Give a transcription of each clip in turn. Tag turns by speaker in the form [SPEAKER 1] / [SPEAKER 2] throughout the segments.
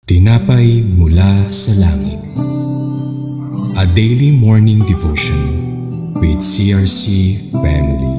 [SPEAKER 1] Tinapay mula sa langit. A daily morning devotion with CRC Family.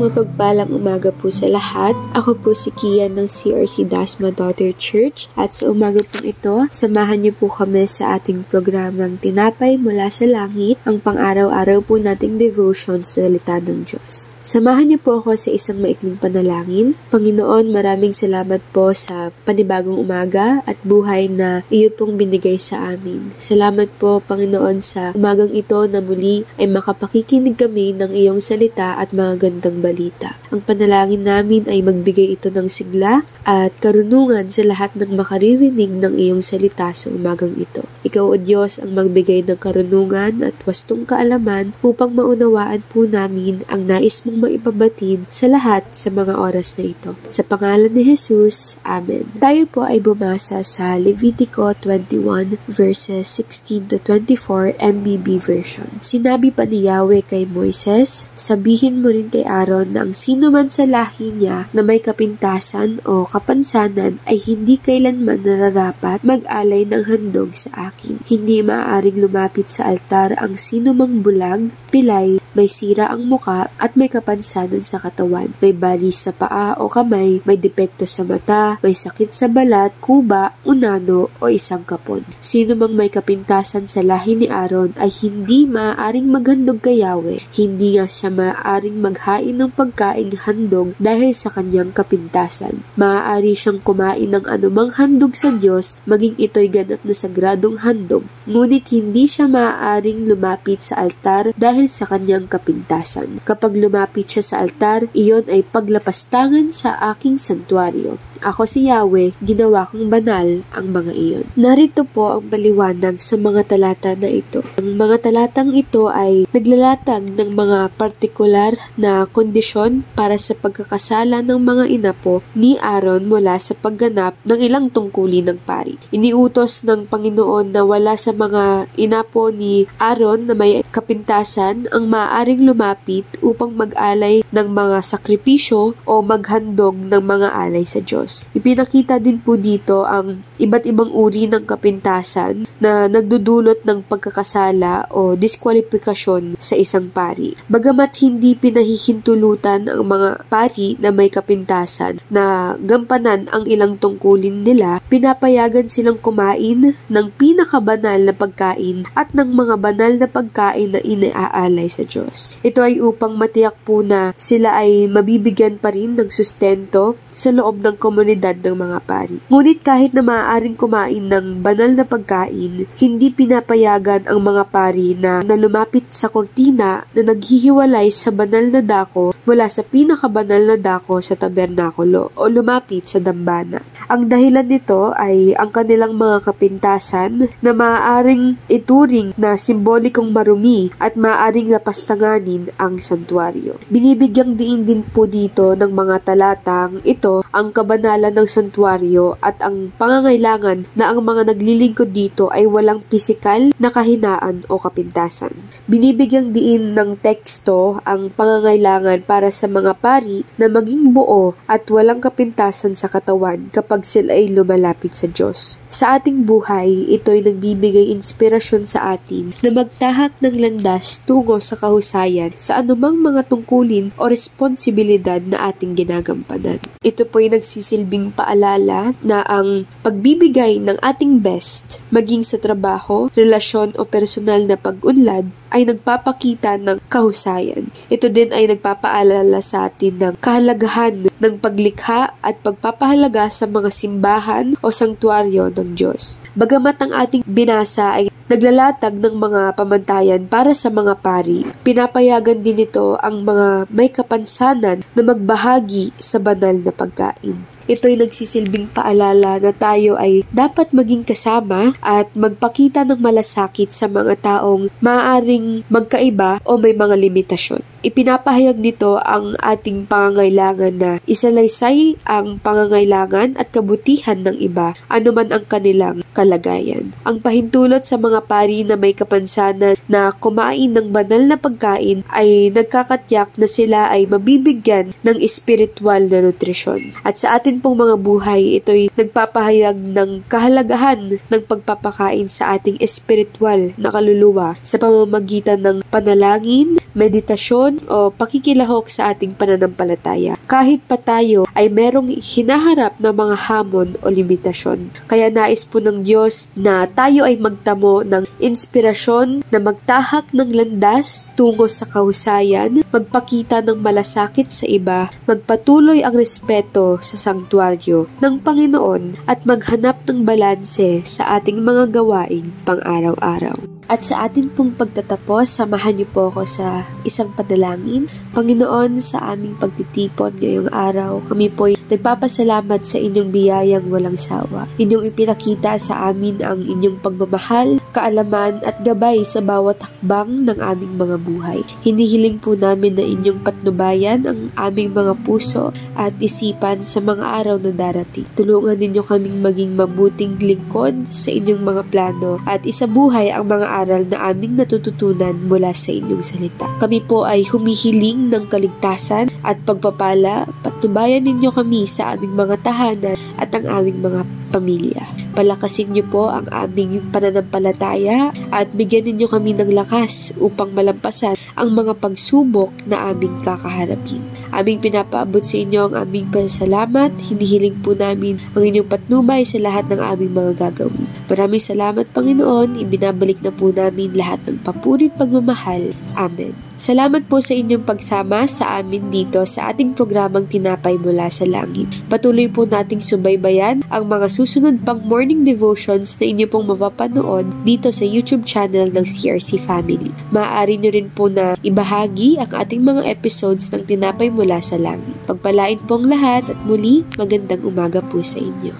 [SPEAKER 2] Mapagpalang umaga po sa lahat. Ako po si Kian ng CRC Dasma Daughter Church at sa umaga pong ito, samahan niyo po kami sa ating programang Tinapay mula sa Langit, ang pang-araw-araw po nating devotion sa salita ng Diyos. Samahan niyo po ako sa isang maikling panalangin. Panginoon, maraming salamat po sa panibagong umaga at buhay na iyo pong binigay sa amin. Salamat po, Panginoon, sa umagang ito na muli ay makapakikinig kami ng iyong salita at mga gandang balita. Ang panalangin namin ay magbigay ito ng sigla at karunungan sa lahat ng makaririnig ng iyong salita sa umagang ito. Ikaw, O Diyos, ang magbigay ng karunungan at wastong kaalaman upang maunawaan po namin ang nais mong maipabatid sa lahat sa mga oras na ito. Sa pangalan ni Jesus, Amen. Tayo po ay bumasa sa Levitico 21 verses 16 to 24 MBB version. Sinabi pa ni Yahweh kay Moises, sabihin mo rin kay Aaron na ang sino man sa lahi niya na may kapintasan o kapansanan ay hindi kailanman nararapat mag-alay ng handog sa akin. Hindi maaaring lumapit sa altar ang sino mang bulag, pilay, may sira ang muka at may kapansanan sa katawan, may balis sa paa o kamay, may depekto sa mata, may sakit sa balat, kuba, unano o isang kapon. Sino mang may kapintasan sa lahi ni Aaron ay hindi maaaring maghandog kay Yahweh. Hindi nga siya maaaring maghain ng pagkaing handog dahil sa kanyang kapintasan. Maaari siyang kumain ng anumang handog sa Diyos, maging ito'y ganap na sagradong handog. Ngunit hindi siya maaaring lumapit sa altar dahil sa kanyang kapintasan. Kapag lumapit siya sa altar, iyon ay paglapastangan sa aking santuaryo. Ako si Yahweh, ginawa kong banal ang mga iyon. Narito po ang paliwanag sa mga talata na ito. Ang mga talatang ito ay naglalatag ng mga partikular na kondisyon para sa pagkakasala ng mga inapo ni Aaron mula sa pagganap ng ilang tungkulin ng pari. Iniutos ng Panginoon na wala sa mga inapo ni Aaron na may kapintasan ang maaaring lumapit upang mag-alay ng mga sakripisyo o maghandog ng mga alay sa Diyos. Ipinakita din po dito ang iba't ibang uri ng kapintasan na nagdudulot ng pagkakasala o diskwalifikasyon sa isang pari. Bagamat hindi pinahihintulutan ang mga pari na may kapintasan na gampanan ang ilang tungkulin nila, pinapayagan silang kumain ng pinakabanal na pagkain at ng mga banal na pagkain na iniaalay sa Diyos. Ito ay upang matiyak po na sila ay mabibigyan pa rin ng sustento sa loob ng komunidad ng mga pari. Ngunit kahit na maaaring kumain ng banal na pagkain, hindi pinapayagan ang mga pari na lumapit sa kortina na naghihiwalay sa banal na dako mula sa pinakabanal na dako sa tabernakulo o lumapit sa dambana. Ang dahilan nito ay ang kanilang mga kapintasan na maaaring ituring na simbolikong marumi at maaaring lapastanganin ang santuaryo. Binibigyang diin din po dito ng mga talatang ito ang kabanalan ng santuaryo at ang pangangailangan na ang mga naglilingkod dito ay walang pisikal na kahinaan o kapintasan. Binibigyang diin ng teksto ang pangangailangan para sa mga pari na maging buo at walang kapintasan sa katawan kapag sila ay lumalapit sa Diyos. Sa ating buhay, ito'y nagbibigay inspirasyon sa atin na magtahak ng landas tungo sa kahusayan sa anumang mga tungkulin o responsibilidad na ating ginagampanan. Ito po'y nagsisilbing paalala na ang pagbibigay ng ating best, maging sa trabaho, relasyon o personal na pag-unlad, ay nagpapakita ng kahusayan. Ito din ay nagpapaalala sa atin ng kahalagahan ng paglikha at pagpapahalaga sa mga simbahan o sanktuaryo ng Diyos. Bagamat ang ating binasa ay naglalatag ng mga pamantayan para sa mga pari, pinapayagan din ito ang mga may kapansanan na magbahagi sa banal na pagkain. Ito'y nagsisilbing paalala na tayo ay dapat maging kasama at magpakita ng malasakit sa mga taong maaaring magkaiba o may mga limitasyon. Ipinapahayag nito ang ating pangangailangan na isalaysay ang pangangailangan at kabutihan ng iba, anuman ang kanilang kalagayan. Ang pahintulot sa mga pari na may kapansanan na kumain ng banal na pagkain ay nagkakatyak na sila ay mabibigyan ng espiritual na nutrisyon. At sa atin pong mga buhay, ito'y nagpapahayag ng kahalagahan ng pagpapakain sa ating espiritual na kaluluwa sa pamamagitan ng panalangin, meditasyon o pakikilahok sa ating pananampalataya. Kahit pa tayo ay merong hinaharap na mga hamon o limitasyon. Kaya nais po ng Diyos na tayo ay magtamo ng inspirasyon na magtahak ng landas tungo sa kahusayan, magpakita ng malasakit sa iba, magpatuloy ang respeto sa sanktuaryo ng Panginoon at maghanap ng balanse sa ating mga gawaing pang-araw-araw. At sa atin pong pagtatapos, samahan niyo po ako sa isang panalangin. Panginoon, sa aming pagtitipon ngayong araw, kami po'y nagpapasalamat sa inyong biyayang walang sawa. Inyong ipinakita sa amin ang inyong pagmamahal, kaalaman at gabay sa bawat hakbang ng aming mga buhay. Hinihiling po namin na inyong patnubayan ang aming mga puso at isipan sa mga araw na darating. Tulungan ninyo kaming maging mabuting lingkod sa inyong mga plano at isabuhay ang mga aral na aming natututunan mula sa inyong salita. Kami po ay humihiling ng kaligtasan at pagpapala. Patnubayan ninyo kami sa aming mga tahanan at ang aming mga pamilya. Palakasin niyo po ang aming pananampalataya at bigyan ninyo kami ng lakas upang malampasan ang mga pagsubok na aming kakaharapin. Aming pinapaabot sa inyo ang aming pasalamat. Hinihiling po namin ang inyong patnubay sa lahat ng aming mga gagawin. Maraming salamat, Panginoon. Ibinabalik na po namin lahat ng papuri at pagmamahal. Amen. Salamat po sa inyong pagsama sa amin dito sa ating programang Tinapay Mula sa Langit. Patuloy po nating subaybayan ang mga susunod pang morning devotions na inyo pong mapapanood dito sa YouTube channel ng CRC Family. Maaari nyo rin po na ibahagi ang ating mga episodes ng Tinapay Mula sa Langit. Pagpalain po ang lahat at muli, magandang umaga po sa inyo.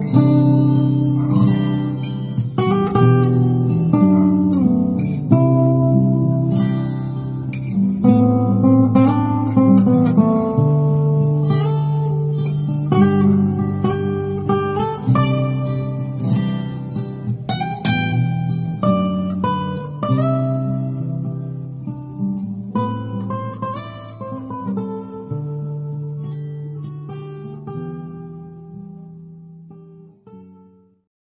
[SPEAKER 3] Thank you.